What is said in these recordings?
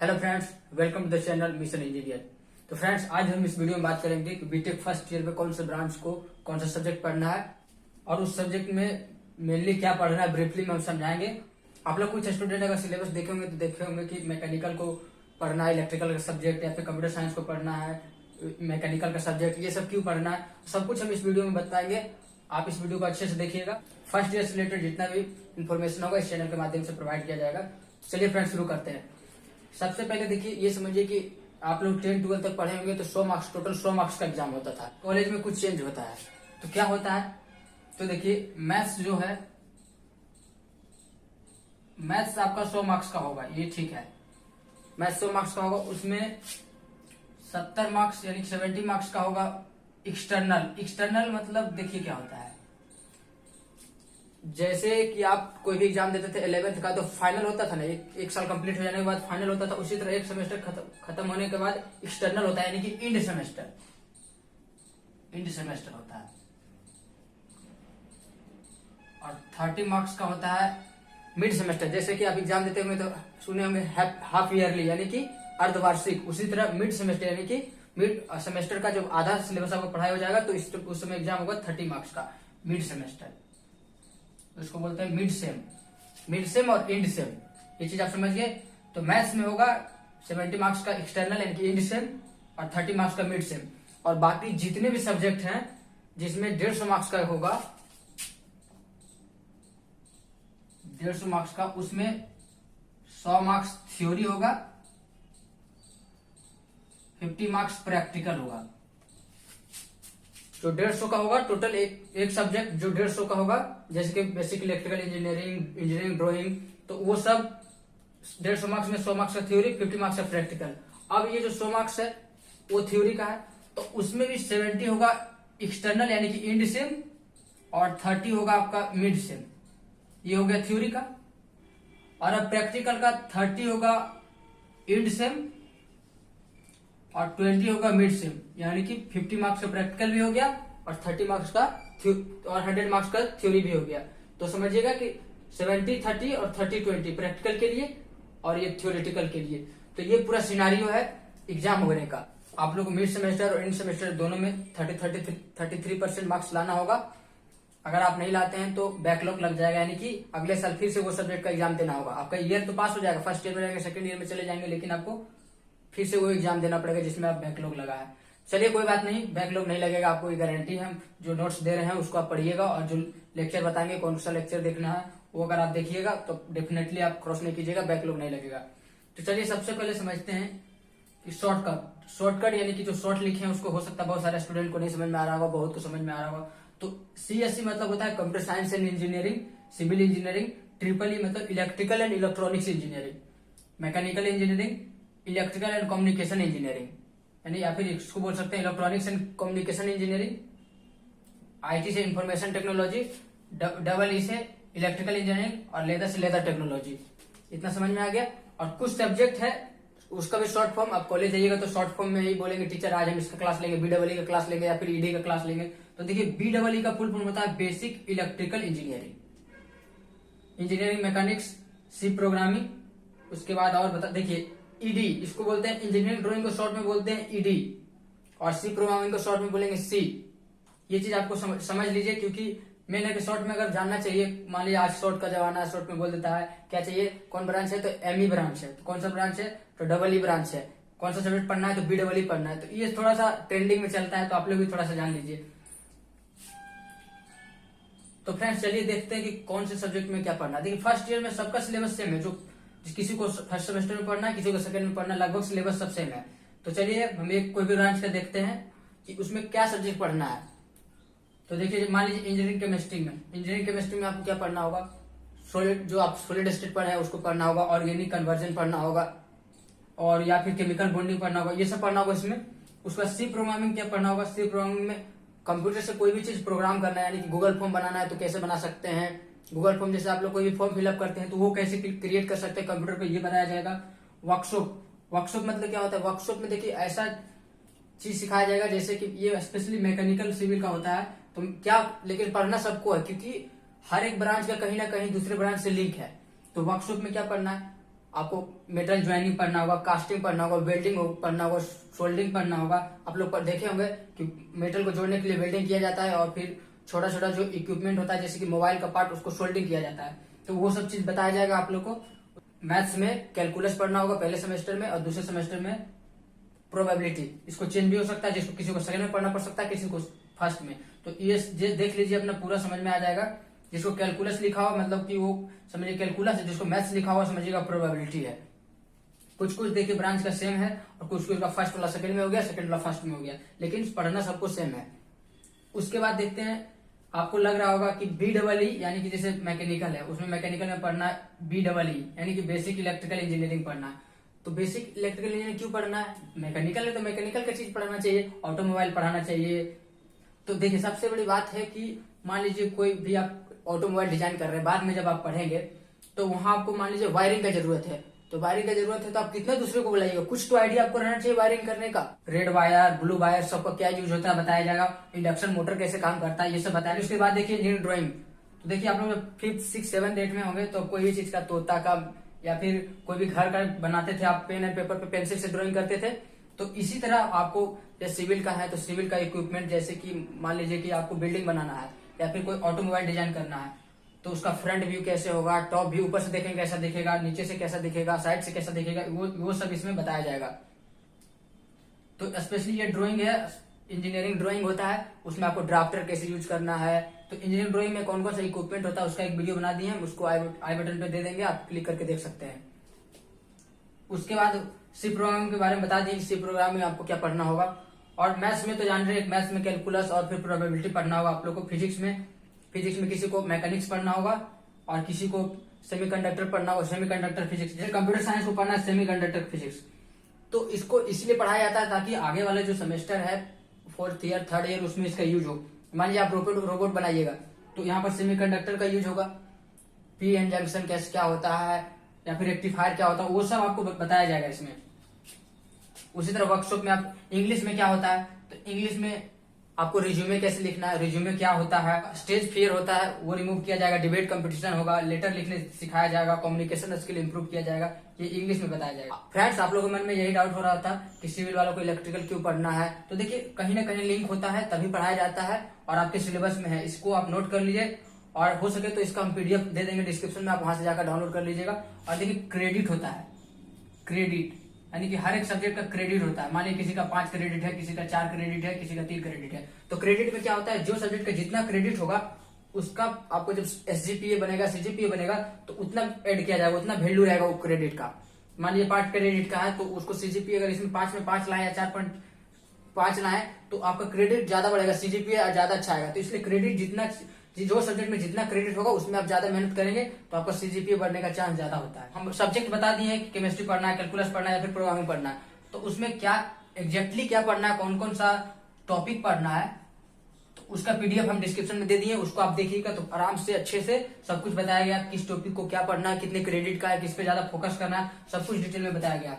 Hello friends, welcome to the channel mission engineer. तो friends, आज हम इस वीडियो में बात करेंगे कि बीटेक फर्स्ट ईयर में कौन से ब्रांच को कौन सा सब्जेक्ट पढ़ना है और उस सब्जेक्ट में मेनली क्या पढ़ना है ब्रीफली में हम समझाएंगे। आप लोग कुछ स्टूडेंट अगर सिलेबस देखे होंगे तो देखे होंगे कि मैकेनिकल को पढ़ना है, इलेक्ट्रिकल का सब्जेक्ट या फिर कंप्यूटर साइंस को पढ़ना है, मैकेनिकल का सब्जेक्ट, ये सब क्यों पढ़ना है, सब कुछ हम इस वीडियो में बताएंगे। आप इस वीडियो को अच्छे से देखिएगा। फर्स्ट ईयर से रिलेटेड जितना भी इन्फॉर्मेशन होगा इस चैनल के माध्यम से प्रोवाइड किया जाएगा। चलिए फ्रेंड्स, शुरू करते हैं। सबसे पहले देखिए, ये समझिए कि आप लोग 10-12 तक पढ़े होंगे तो 100 मार्क्स, टोटल 100 मार्क्स का एग्जाम होता था। कॉलेज में कुछ चेंज होता है तो क्या होता है, तो देखिए मैथ्स जो है, मैथ्स आपका 100 मार्क्स का होगा, ये ठीक है। मैथ्स 100 मार्क्स का होगा, उसमें 70 मार्क्स यानी 70 मार्क्स का होगा एक्सटर्नल। एक्सटर्नल मतलब देखिए क्या होता है, जैसे कि आप कोई भी एग्जाम देते थे 11th का तो फाइनल होता था ना, एक साल कंप्लीट हो जाने के बाद फाइनल होता था, उसी तरह एक सेमेस्टर खत्म होने के बाद एक्सटर्नल होता है, यानी कि इंड सेमेस्टर होता है। और 30 मार्क्स का होता है मिड सेमेस्टर। जैसे कि आप एग्जाम देते होंगे तो सुने होंगे हाफ ईयरली यानी कि अर्धवार्षिक, उसी तरह मिड सेमेस्टर यानी कि मिड सेमेस्टर का जब आधा सिलेबस आपको पढ़ाई हो जाएगा तो उस समय एग्जाम होगा 30 मार्क्स का मिड सेमेस्टर, उसको बोलते हैं मिड सेम और इंड सेम। ये चीज आप समझिए। तो मैथ्स में होगा 70 मार्क्स का एक्सटर्नल यानी कि इंड सेम और 30 मार्क्स का मिड सेम। और बाकी जितने भी सब्जेक्ट हैं जिसमें 150 मार्क्स का होगा, 150 मार्क्स का, उसमें 100 मार्क्स थ्योरी होगा, 50 मार्क्स प्रैक्टिकल होगा। जो 150 का होगा टोटल, एक सब्जेक्ट जो 150 का होगा, जैसे कि बेसिक इलेक्ट्रिकल इंजीनियरिंग ड्राइंग, तो वो सब 150 मार्क्स में 100 मार्क्स का थ्योरी, 50 मार्क्स का प्रैक्टिकल। अब ये जो 100 मार्क्स है वो थ्योरी का है, तो उसमें भी 70 होगा एक्सटर्नल यानी कि इंड सेम और 30 होगा आपका मिड सेम। ये हो गया थ्योरी का। और अब प्रैक्टिकल का 30 होगा इंड सेम और 20 होगा मिड सेम, यानी कि 50 मार्क्स का प्रैक्टिकल भी हो गया और 30 मार्क्स का और 100 मार्क्स का थ्योरी भी हो गया। तो समझिएगा कि 70-30 और 30-20 प्रैक्टिकल के लिए और ये थ्योरेटिकल के लिए। तो ये पूरा सिनारियो है एग्जाम होने का। आप लोग को मिड सेमेस्टर और एंड सेमेस्टर दोनों में 33% मार्क्स लाना होगा। अगर आप नहीं लाते हैं तो बैकलॉग लग जाएगा, यानी कि अगले साल फिर से वो सब्जेक्ट का एग्जाम देना होगा। आपका ईयर तो पास हो जाएगा, फर्स्ट ईयर में रहेंगे, सेकंड ईयर में चले जाएंगे, लेकिन आपको फिर से वो एग्जाम देना पड़ेगा जिसमें आप बैकलॉग लगा है। चलिए कोई बात नहीं, बैकलॉग नहीं लगेगा, आपको ये गारंटी है। हम जो नोट्स दे रहे हैं उसको आप पढ़िएगा और जो लेक्चर बताएंगे कौन सा लेक्चर देखना है वो अगर आप देखिएगा तो डेफिनेटली आप क्रॉस नहीं कीजिएगा, बैकलॉग नहीं लगेगा। तो चलिए सबसे पहले समझते हैं कि शॉर्टकट यानी कि जो शॉर्ट लिखे हैं उसको हो सकता है बहुत सारे स्टूडेंट को नहीं समझ में आ रहा होगा, बहुत को समझ में आ रहा होगा। तो CSE मतलब होता है computer science and engineering, civil engineering, triple मतलब electrical and electronics engineering, mechanical engineering, electrical and communication engineering, यानी या फिर इसको बोल सकते हैं electronics and communication engineering, IT से इंफॉर्मेशन टेक्नोलॉजी, डबल E से इलेक्ट्रिकल इंजीनियरिंग और लेदर से लेदर टेक्नोलॉजी। इतना समझ में आ गया। और कुछ सब्जेक्ट है उसका भी शॉर्ट फॉर्म, आप कॉलेज जाइएगा तो शॉर्ट फॉर्म में ही बोलेंगे टीचर आज हम इसका क्लास लेंगे, BEE का क्लास लेंगे या फिर ED का क्लास लेंगे। तो देखिए BEE का फुल फॉर्म होता है basic electrical engineering mechanics, C programming. उसके बाद और बता, देखिए ED इसको बोलते हैं इंजीनियरिंग ड्राइंग को शॉर्ट में बोलते हैं ED, और सी प्रोग्रामिंग को शॉर्ट में बोलेंगे C। ये चीज आपको समझ लीजिए, क्योंकि मैंने शॉर्ट में अगर जानना चाहिए, मान लीजिए आज शॉर्ट का जमाना है, शॉर्ट में बोल देता है क्या चाहिए, कौन ब्रांच है तो ME ब्रांच है, तो कौन सा ब्रांच है तो EE ब्रांच है, कौन सा सब्जेक्ट पढ़ना है तो BEE पढ़ना है। तो ये थोड़ा सा ट्रेंडिंग में चलता है, तो आप लोग भी थोड़ा सा जान लीजिए। तो फ्रेंड्स चलिए देखते हैं कि कौन से सब्जेक्ट में क्या पढ़ना है। देखिए फर्स्ट ईयर में सबका सिलेबस सेम है, जो किसी को फर्स्ट सेमेस्टर में पढ़ना है, किसी को सेकंड में पढ़ना है, लगभग सिलेबस सब सेम है। तो चलिए हम एक कोई भी ब्रांच का देखते हैं कि उसमें क्या सब्जेक्ट पढ़ना है। तो देखिए मान लीजिए इंजीनियरिंग केमिस्ट्री में आपको क्या पढ़ना होगा, सॉलिड, जो आप सॉलिड स्टेट पढ़े हैं उसको पढ़ना होगा, ऑर्गेनिक कन्वर्जन पढ़ना होगा, और या फिर केमिकल बॉन्डिंग पढ़ना होगा, ये सब पढ़ना होगा इसमें। उसका सी प्रोग्रामिंग क्या पढ़ना होगा, सी प्रोग्रामिंग में कंप्यूटर से कोई भी चीज प्रोग्राम करना है, यानी कि गूगल फॉर्म बनाना है तो कैसे बना सकते हैं, गूगल फॉर्म जैसे आप लोग कोई भी फॉर्म फिलअप करते हैं तो वो कैसे क्रिएट कर सकते हैं कंप्यूटर पे, ये बताया जाएगा। वर्कशॉप मतलब क्या होता है, वर्कशॉप में देखिए ऐसा चीज सिखाया जाएगा जैसे कि ये स्पेशली मैकेनिकल सिविल का होता है, तो क्या, लेकिन पढ़ना सबको है क्योंकि हर एक ब्रांच का कहीं ना कहीं दूसरे ब्रांच से लिंक है। तो वर्कशॉप में क्या पढ़ना है, आपको मेटल ज्वाइनिंग पढ़ना होगा, कास्टिंग पढ़ना होगा, वेल्डिंग पढ़ना होगा, सोल्डिंग पढ़ना होगा। आप लोग देखे होंगे कि मेटल को जोड़ने के लिए वेल्डिंग किया जाता है और फिर छोटा छोटा जो इक्विपमेंट होता है जैसे कि मोबाइल का पार्ट उसको सोल्डिंग किया जाता है। तो वो सब चीज बताया जाएगा आप लोग को। मैथ्स में कैलकुलस पढ़ना होगा पहले सेमेस्टर में, और दूसरे सेमेस्टर में प्रोबेबिलिटी। इसको चेंज भी हो सकता है, जिसको किसी को सेकंड में पढ़ना पड़ सकता है, किसी को फर्स्ट में। तो ये देख लीजिए, अपना पूरा समझ में आ जाएगा। जिसको कैलकुलस लिखा हुआ मतलब कि वो समझिए कैलकुलस है, जिसको मैथ्स लिखा हुआ समझिएगा प्रोबेबिलिटी है। कुछ कुछ देखिए ब्रांच का सेम है और कुछ कुछ का फर्स्ट वाला सेकंड में हो गया, सेकंड वाला फर्स्ट में हो गया, लेकिन पढ़ना सबको सेम है। उसके बाद देखते हैं, आपको लग रहा होगा कि BEE यानी कि जैसे मैकेनिकल है, उसमें मैकेनिकल में पढ़ना BEE यानी कि बेसिक इलेक्ट्रिकल इंजीनियरिंग पढ़ना है। तो बेसिक इलेक्ट्रिकल इंजीनियरिंग क्यों पढ़ना है? मैकेनिकल है तो मैकेनिकल का चीज पढ़ना चाहिए, ऑटोमोबाइल पढ़ाना चाहिए। तो देखिए सबसे बड़ी बात है कि मान लीजिए कोई भी आप ऑटोमोबाइल डिजाइन कर रहे हैं, बाद में जब आप पढ़ेंगे तो वहां आपको मान लीजिए वायरिंग का जरूरत है। तो वायरिंग का जरूरत है तो आप कितने दूसरे को बुलाइएगा, कुछ तो आइडिया आपको रहना चाहिए वायरिंग करने का। रेड वायर, ब्लू वायर, सबका क्या यूज होता है बताया जाएगा। इंडक्शन मोटर कैसे काम करता है ये सब बताया। उसके बाद देखिए इंजीनियरिंग ड्राइंग। तो देखिए आप लोग 5th 6th 7th 8th में होंगे तो कोई भी चीज का तोता का या फिर कोई भी घर का बनाते थे आप, पेन एंड पेपर पे पेंसिल से ड्राइंग करते थे। तो इसी तरह आपको जैसे सिविल का है तो सिविल का इक्विपमेंट, जैसे कि मान लीजिए कि आपको बिल्डिंग बनाना है या फिर कोई ऑटोमोबाइल डिजाइन करना है तो उसका फ्रंट व्यू कैसे होगा, टॉप व्यू ऊपर से देखेंगे कैसा दिखेगा, नीचे से कैसा दिखेगा, साइड से कैसा दिखेगा, वो सब इसमें बताया जाएगा। तो स्पेशली ये ड्राइंग है, इंजीनियरिंग ड्राइंग होता है, उसमें आपको ड्राफ्टर कैसे यूज करना है। तो इंजीनियरिंग ड्राइंग में कौन कौन सा इक्विपमेंट होता है उसका एक वीडियो बना दिए हैं, उसको आई बटन पे दे देंगे, आप क्लिक करके देख सकते हैं। उसके बाद सी प्रोग्राम के बारे में बता दिए, सी प्रोग्राम में आपको क्या पढ़ना होगा। और मैथ्स में तो जान रहे हैं, मैथ्स में कैलकुलस और फिर प्रोबेबिलिटी पढ़ना होगा आप लोग को। फिजिक्स में किसी को मैकेनिक्स पढ़ना होगा और किसी को सेमीकंडक्टर पढ़ना होगा, सेमीकंडक्टर फिजिक्स। जैसे कंप्यूटर साइंस को पढ़ना है सेमीकंडक्टर फिजिक्स। तो इसको इसलिए पढ़ाया जाता है ताकि आगे वाला जो सेमेस्टर है 4th ईयर 3rd ईयर उसमें इसका यूज हो। मान लीजिए आप रोबोट बनाइएगा तो यहाँ पर सेमीकंडक्टर का यूज होगा, पी एन जंक्शन कैसे क्या होता है या फिर रेक्टिफायर क्या होता है, वो सब आपको बताया जाएगा इसमें। उसी तरह वर्कशॉप में आप इंग्लिश में क्या होता है तो इंग्लिश में आपको रिज्यूमे कैसे लिखना है, रिज्यूमे क्या होता है, स्टेज फियर होता है वो रिमूव किया जाएगा, डिबेट कंपटीशन होगा, लेटर लिखने सिखाया जाएगा, कम्युनिकेशन स्किल इंप्रूव किया जाएगा, ये इंग्लिश में बताया जाएगा। फ्रेंड्स आप लोगों के मन में यही डाउट हो रहा था कि सिविल वालों को इलेक्ट्रिकल क्यों पढ़ना है, तो देखिए कहीं ना कहीं लिंक होता है तभी पढ़ाया जाता है और आपके सिलेबस में है, इसको आप नोट कर लीजिए। और हो सके तो इसका हम PDF दे देंगे डिस्क्रिप्शन में, आप वहां से जाकर डाउनलोड कर लीजिएगा। और देखिए क्रेडिट होता है, क्रेडिट यानी कि हर एक सब्जेक्ट का क्रेडिट होता है। मान लीजिए किसी का 5 क्रेडिट है, किसी का 4 क्रेडिट है, किसी का 3 क्रेडिट है। तो क्रेडिट में क्या होता है, जो सब्जेक्ट का जितना क्रेडिट होगा उसका आपको जब SGPA बनेगा, CGPA बनेगा तो उतना ऐड किया जाएगा, उतना वैल्यू रहेगा वो क्रेडिट का। मान लीजिए 5 क्रेडिट का है तो उसको CGPA अगर इसमें 5 में 5 लाए या 4.5 लाए तो आपका क्रेडिट ज्यादा बढ़ेगा, CGPA ज्यादा अच्छा आएगा। तो इसलिए क्रेडिट जितना, जो सब्जेक्ट में जितना क्रेडिट होगा उसमें आप ज्यादा मेहनत करेंगे तो आपका CGPA बढ़ने का चांस ज्यादा होता है। हम सब्जेक्ट बता दिए हैं कि केमिस्ट्री पढ़ना है, कैलकुलस पढ़ना है या फिर प्रोग्रामिंग पढ़ना है। तो उसमें क्या एग्जैक्टली क्या पढ़ना है, कौन कौन सा टॉपिक पढ़ना है, तो उसका PDF हम डिस्क्रिप्शन में दे दिए, उसको आप देखिएगा तो आराम से अच्छे से सब कुछ बताया गया, किस टॉपिक को क्या पढ़ना है, कितने क्रेडिट का है, किस पे ज्यादा फोकस करना है, सब कुछ डिटेल में बताया गया।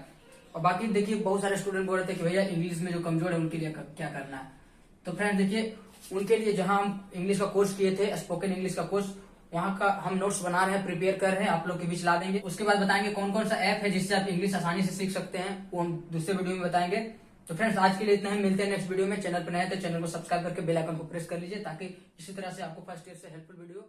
और बाकी देखिए बहुत सारे स्टूडेंट बोल रहे थे कि भैया इंग्लिश में जो कमजोर है उनके लिए क्या करना है। तो फ्रेंड देखिए उनके लिए जहां हम इंग्लिश का कोर्स किए थे, स्पोकन इंग्लिश का कोर्स, वहां का हम नोट्स बना रहे हैं, प्रिपेयर कर रहे हैं, आप लोग के बीच ला देंगे। उसके बाद बताएंगे कौन कौन सा ऐप है जिससे आप इंग्लिश आसानी से सीख सकते हैं, वो हम दूसरे वीडियो में बताएंगे। तो फ्रेंड्स आज के लिए इतना ही, मिलते हैं नेक्स्ट वीडियो में। चैनल पर नए तो चैनल को सब्सक्राइब करके बेल आइकन को प्रेस कर लीजिए ताकि इसी तरह से आपको फर्स्ट ईयर से हेल्पफुल वीडियो